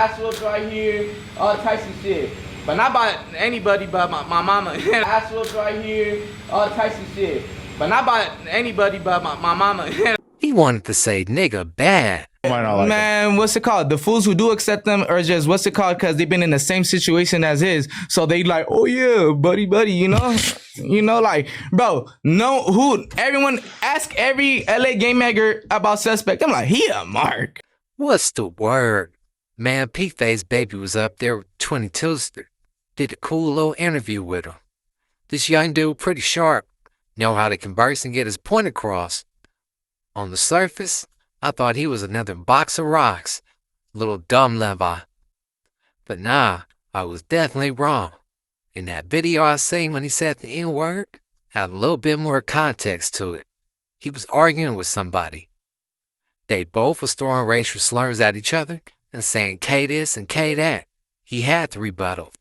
ass whooped right here, all types of shit. But not by anybody but my mama. Ass whooped right here, all types of shit. But not by anybody but my mama. He wanted to say nigga bad. Man, what's it called? The fools who do accept them are just, what's it called? Because they've been in the same situation as his. So they like, oh yeah, buddy, you know? You know, like, bro, no, everyone, ask every LA game maker about Suspect. I'm like, he a mark. What's the word? Man, PFaceBabbyy was up there with 22ster. Did a cool little interview with him. This young dude pretty sharp. Know how to converse and get his point across. On the surface, I thought he was another box of rocks. Little dumb Levi. But nah, I was definitely wrong. In that video I seen when he said the N-word, had a little bit more context to it. He was arguing with somebody. They both was throwing racial slurs at each other and saying K this and K that. He had to rebuttal.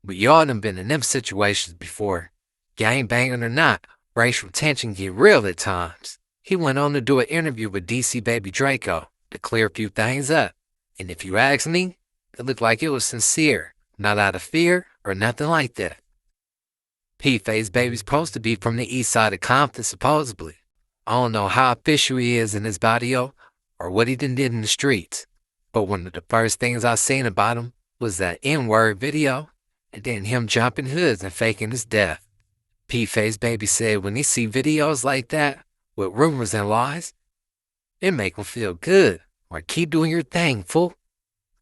But y'all done been in them situations before. Gang banging or not, racial tension get real at times. He went on to do an interview with DC Baby Draco to clear a few things up. And if you ask me, it looked like it was sincere, not out of fear or nothing like that. PFaceBabby's supposed to be from the east side of Compton, supposedly. I don't know how official he is in his bio or what he done did in the streets. But one of the first things I seen about him was that N-word video and then him jumping hoods and faking his death. PFaceBabbyy said when he see videos like that, with rumors and lies, it make him feel good, or keep doing your thing, fool.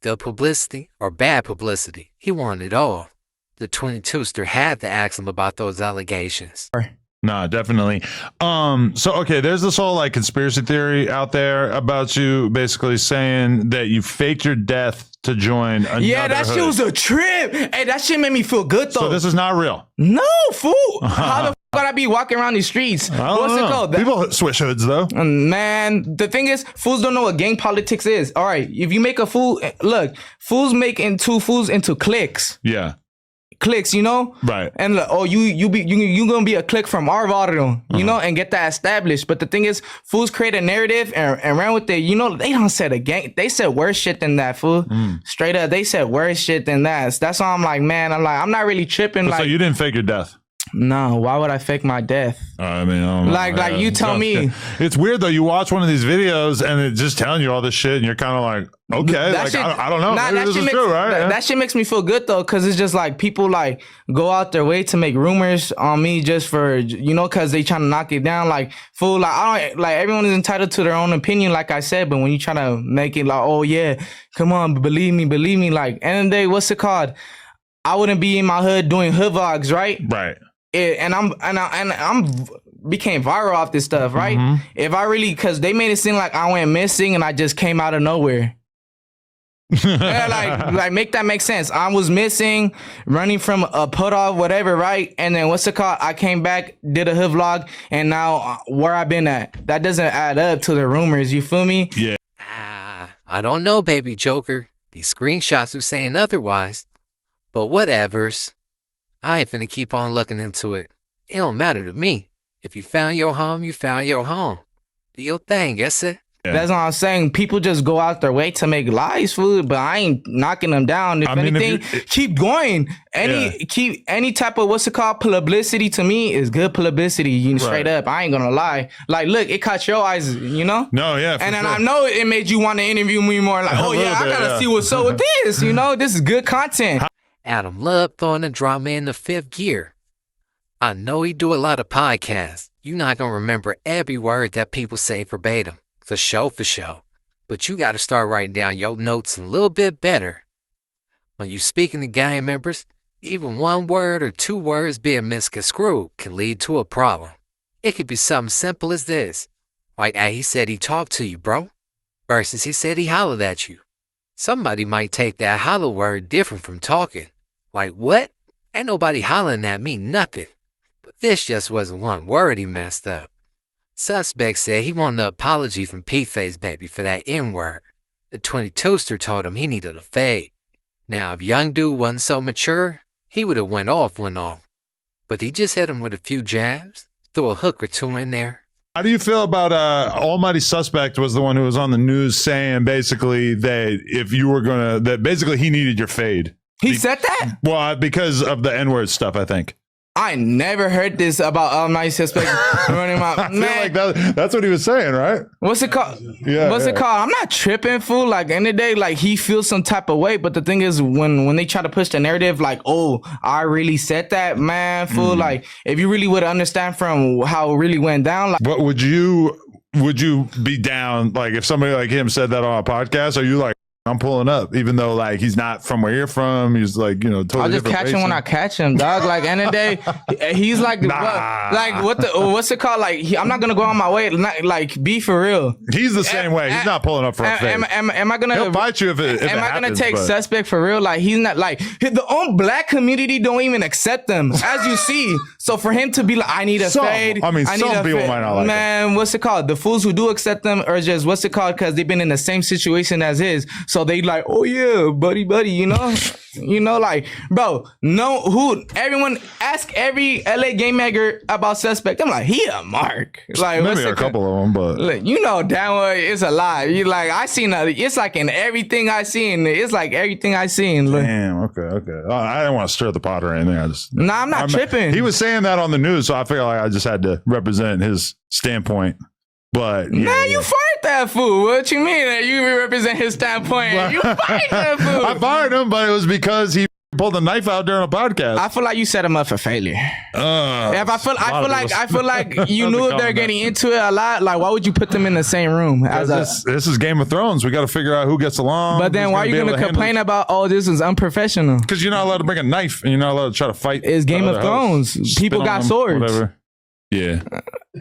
Good publicity or bad publicity, he wanted it all. The 22ster had to ask him about those allegations. Nah, definitely. So okay, there's this whole like conspiracy theory out there about you basically saying that you faked your death to join another that shit was a trip. Hey, that shit made me feel good though. So this is not real. No, fool. How the f would I be walking around these streets? What's it called? People switch hoods though. Man, the thing is, fools don't know what gang politics is. All right, if you make a fool, look, fools make fools into cliques. Yeah. Clicks, you know, right? And like, oh, you gonna be a click from our barrio, you know, and get that established. But the thing is, fools create a narrative and ran with it. You know, they don't said a gang. They said worse shit than that, fool. Straight up, they said worse shit than that. That's why I'm like, man, I'm not really tripping. So you didn't fake your death? No, why would I fake my death? I mean, I don't know. Like you tell me. It's weird though. You watch one of these videos and it's just telling you all this shit, and you're kind of like, okay, like, I don't know. Maybe this is true, right? That shit makes me feel good though, because it's just like people like go out their way to make rumors on me just for, you know, because they trying to knock it down. Like, fool, like I don't, like everyone is entitled to their own opinion, like I said. But when you try to make it like, oh yeah, come on, believe me, like end of the day, what's it called? I wouldn't be in my hood doing hood vlogs, right? Right. And I'm became viral off this stuff, right? If I really, because they made it seem like I went missing and I just came out of nowhere. Yeah, like make that make sense. I was missing, running from a put off, whatever, right? And then what's it called? I came back, did a hood vlog, and now where I've been at. That doesn't add up to the rumors. You feel me? Yeah. I don't know, baby Joker. These screenshots are saying otherwise. But whatevers. I ain't finna keep on looking into it. It don't matter to me. If you found your home, you found your home. Do your thing, guess it? Yeah. That's what I'm saying. People just go out their way to make lies, food, but I ain't knocking them down. If anything, keep going. Any type of what's it called publicity to me is good publicity. You straight up. I ain't gonna lie. Like, look, it caught your eyes, you know. No, yeah. And then I know it made you want to interview me more. Like, oh yeah, I gotta see what's up with this. You know, this is good content. Adam loved throwing the drama in the fifth gear. I know he do a lot of podcasts. You're not gonna remember every word that people say verbatim. For sure. But you gotta start writing down your notes a little bit better. When you speaking to gang members, even one word or two words being misconstrued can lead to a problem. It could be something simple as this. Like, hey, he said he talked to you, bro. Versus he said he hollered at you. Somebody might take that holler word different from talking. Like, what? Ain't nobody hollering at me, nothing. But this just wasn't one word he messed up. Suspect said he wanted an apology from PFaceBabbyy for that N-word. The 22ster told him he needed a fade. Now, if young dude wasn't so mature, he would have went off. But he just hit him with a few jabs, threw a hook or two in there, How do you feel about Almighty Suspect was the one who was on the news saying basically that if you were gonna, that basically he needed your fade. He said that? Well, because of the N-word stuff, I think. I never heard this about my suspect running my I feel like that's what he was saying, right? What's it called? Yeah. What's it called? I'm not tripping, fool. Like, end of the day, like, he feels some type of way. But the thing is, when they try to push the narrative, like, oh, I really said that, man, fool. Like, if you really would understand from how it really went down, like, But would you be down, like, if somebody like him said that on a podcast? Are you like, I'm pulling up, even though like he's not from where you're from? He's like, you know, totally. I'll just catch him when I catch him, dog. Like, end of the day, he's like, what's it called? Like, I'm not gonna go on my way. Like, be for real. He's the same way. He's not pulling up for a fake. Am I gonna? He'll fight you if it am I happens, gonna take but suspect for real? Like, he's not like the own black community don't even accept them, as you see. So for him to be like, I need a fade. I mean, some people might not like man, what's it called? The fools who do accept them are just what's it called? Because they've been in the same situation as his. So they like, oh yeah, buddy, you know, like, bro, everyone ask every LA game maker about suspect. I'm like, he a mark. Like, maybe a couple of them, but look, you know damn well it's a lie. You like, I seen it's like in everything I seen. It's like everything I seen. Look. Damn. Okay. I didn't want to stir the pot or anything. I'm not tripping. He was saying that on the news, so I feel like I just had to represent his standpoint. But yeah, you fired that fool. What you mean that you represent his standpoint? You fired that fool. I fired him, but it was because he pulled a knife out during a podcast. I feel like you set him up for failure. I feel like you knew if they're getting into it a lot. Like, why would you put them in the same room? This is Game of Thrones. We got to figure out who gets along. But then why are you going to complain about, oh, this is unprofessional? Because you're not allowed to bring a knife and you're not allowed to try to fight. It's Game of Thrones. People got swords. Whatever. Yeah,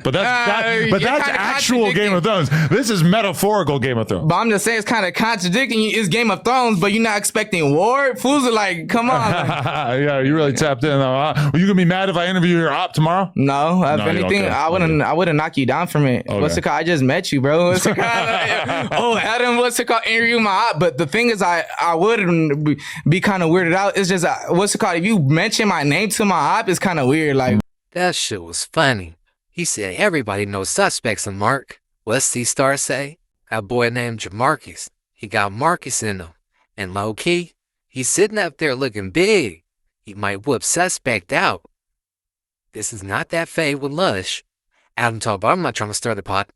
but that's actual Game of Thrones. This is metaphorical Game of Thrones. But I'm just saying it's kind of contradicting. It's Game of Thrones, but you're not expecting war. Fools are like, come on. Yeah, you really tapped in though. Huh? Are you gonna be mad if I interview your op tomorrow? No, if anything, I wouldn't knock you down from it. Okay. What's it called? I just met you, bro. What's it called? Oh, Adam, what's it called? Interview my op. But the thing is, I wouldn't be kind of weirded out. It's just what's it called? If you mention my name to my op, it's kind of weird. Like. That shit was funny. He said everybody knows suspects in Mark. What's C-Star say? That boy named Jamarcus. He got Marcus in him. And low-key, he's sitting up there looking big. He might whoop suspect out. This is not that fade with Lush. Adam told, but I'm not trying to stir the pot.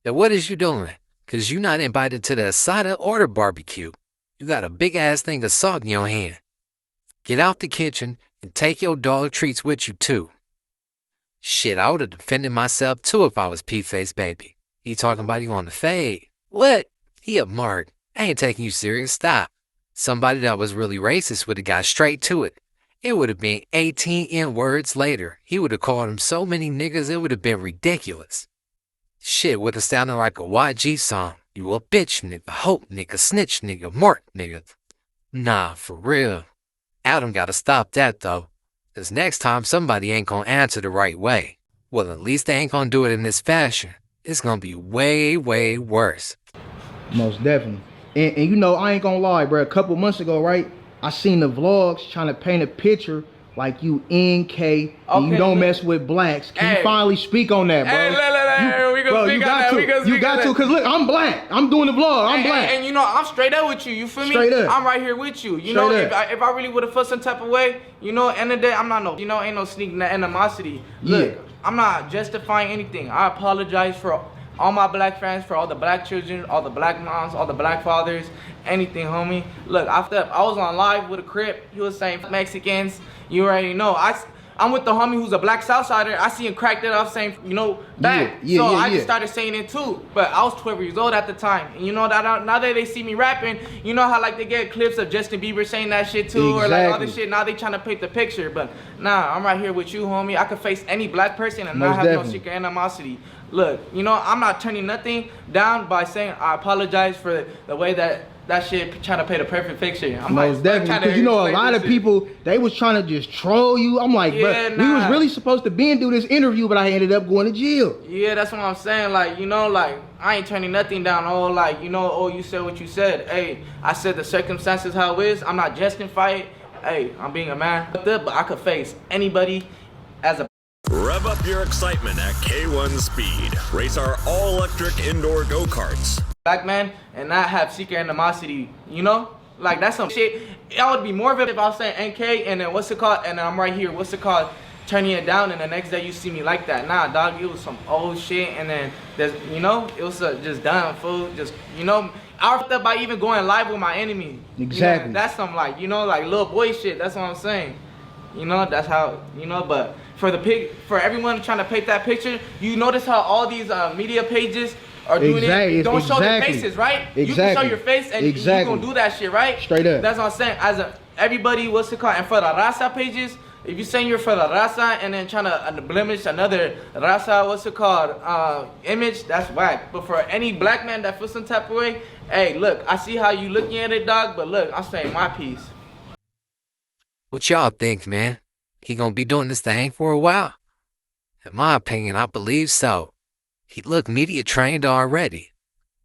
Now what is you doing? Because you not invited to the Asada or the barbecue. You got a big-ass thing of salt in your hand. Get out the kitchen and take your dog treats with you, too. Shit, I would have defended myself, too, if I was PFaceBabbyy. He talking about you on the fade. What? He a mark. I ain't taking you serious. Stop. Somebody that was really racist would have got straight to it. It would have been 18 N-words later. He would have called him so many niggas, it would have been ridiculous. Shit would have sounded like a YG song. You a bitch nigga, hope nigga, snitch nigga, mark nigga. Nah, for real. Adam gotta stop that though. Cause next time somebody ain't gonna answer the right way. Well, at least they ain't gonna do it in this fashion. It's gonna be way, way worse. Most definitely. And you know, I ain't gonna lie, bro. A couple months ago, right? I seen the vlogs trying to paint a picture like you NK and you don't mess with blacks. Can you finally speak on that, bro? Hey, we gonna speak on that. You got to, cause look, I'm black. I'm doing the vlog. I'm black. And you know, I'm straight up with you. You feel me? Straight up. I'm right here with you. You know, if I really would have felt some type of way, you know, end of the day, I'm not ain't no sneaking animosity. Look, I'm not justifying anything. I apologize for all my black fans, for all the black children, all the black moms, all the black fathers, anything, homie. Look, I was on live with a Crip. He was saying Mexicans. You already know. I'm with the homie who's a black Southsider. I see him crack that up saying, you know, back. I just started saying it too. But I was 12 years old at the time. And you know, that now that they see me rapping, you know how like they get clips of Justin Bieber saying that shit too, or like all this shit. Now they trying to paint the picture. But nah, I'm right here with you, homie. I could face any black person and not have no secret animosity. Look, you know, I'm not turning nothing down by saying I apologize for the way that shit trying to paint a perfect picture. I'm most definitely, because you know a lot of people, they was trying to just troll you. I'm like, bro, we was really supposed to be and do this interview, but I ended up going to jail. Yeah, that's what I'm saying. Like, you know, like, I ain't turning nothing down. Oh, like, you know, oh, you said what you said. Hey, I said the circumstances how it is. I'm not justifying it. Hey, I'm being a man. But I could face anybody as a Rev up your excitement at K1 Speed. Race our all-electric indoor go-karts. Black man and not have secret animosity, you know? Like, that's some shit. I would be more of it if I was saying NK and then what's it called, and then I'm right here, what's it called, turning it down, and the next day you see me like that. Nah, dog, it was some old shit, and then there's, you know, it was just done, fool. Just, you know, I fucked up by even going live with my enemy. Exactly. You know, that's some, like, you know, like little boy shit. That's what I'm saying. You know, that's how, you know, but for for everyone trying to paint that picture, you notice how all these media pages are doing it. Don't show their faces, right? Exactly. You can show your face and you gonna do that shit, right? Straight up. That's what I'm saying. Everybody, what's it called? And for the raza pages, if you're saying you're for the raza and then trying to blemish another raza, what's it called, image, that's whack. But for any black man that feels some type of way, hey, look, I see how you looking at it, dog, but look, I'm saying my piece. What y'all think, man? He gonna be doing this thing for a while? In my opinion, I believe so. He look media trained already.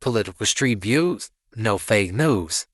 Political street views, no fake news.